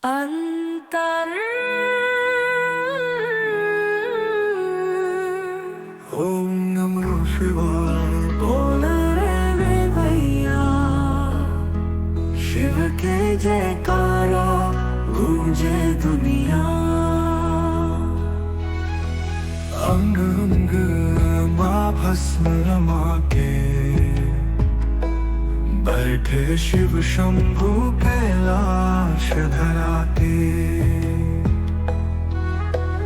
अंतर। ओम नमः शिवाय। बोल रे भैया, शिव के जयकारा गूंजे दुनिया। अंग अंग माँ भस्म रमा के बैठे शिव शंभु कैलाश धराते।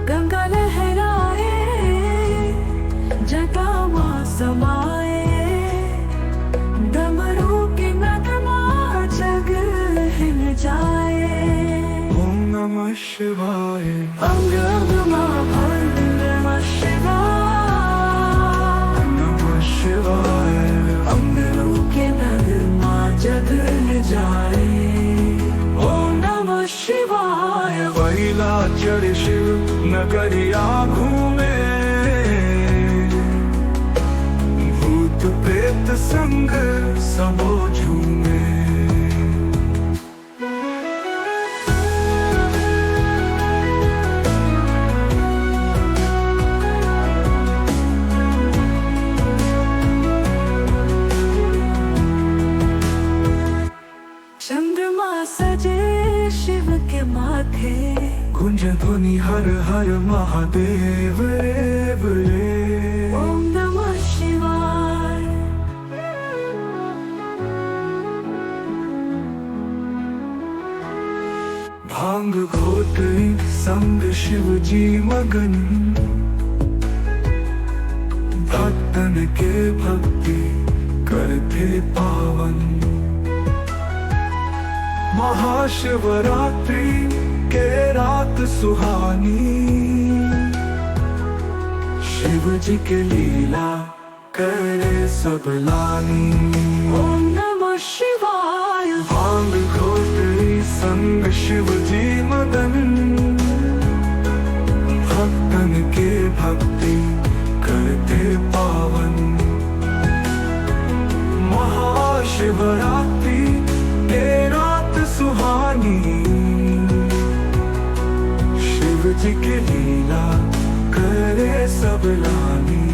गंगा लहराए, जटा माँ समाए, डमरू की नगमा जग हिल जाए। ओम नमः शिवाय। अंग अंग माँ भस्म नमः शिवाय, नमः शिवाय। डमरू के नगमा जग हिल जाए। ओम नमः शिवाय। पहिला चढ़ शिव नगरिया घूमे, भूत प्रेत संग सबो झूमे। चंद्रमा सजे शिव के माथे, कुंज ध्वनि हर हर महादेव रे रे। ओम नमः शिवाय। भांग घोटे संग शिव जी मगन, भक्तन के भक्ति करते पावन। महाशिवरात्रि के रात सुहानी, शिव जी के लीला करे सब लानी। ओम नमः शिवाय। भांग घोटे संग शिव जी मगन, भक्तन के भक्ति करते पावन। महाशिवरात्रि के रात सुहानी, शिव जी की लीला करे सब लानी।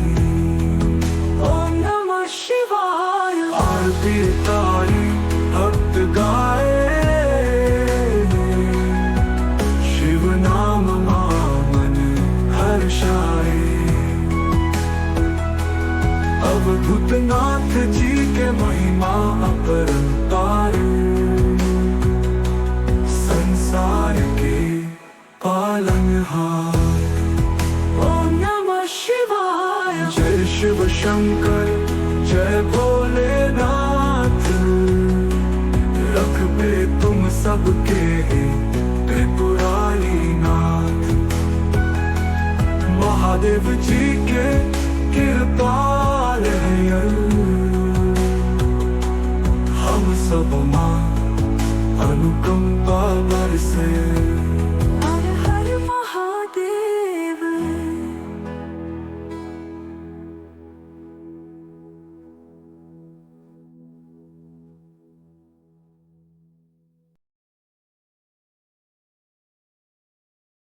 ओम नमः शिवाय। आरती तारी भक्त गाए, शिव नाम मन हर्षाए। अवधूत नाथ जी के महिमा अपरंपार, संसार के पालनहार। ओम नमः शिवाय। जय शिव शंकर जय भोलेनाथ, रख पे तुम सबके त्रिपुरारी नाथ। महादेव जी के कृपाल है, हम सब मां अनुकंपा बरसे।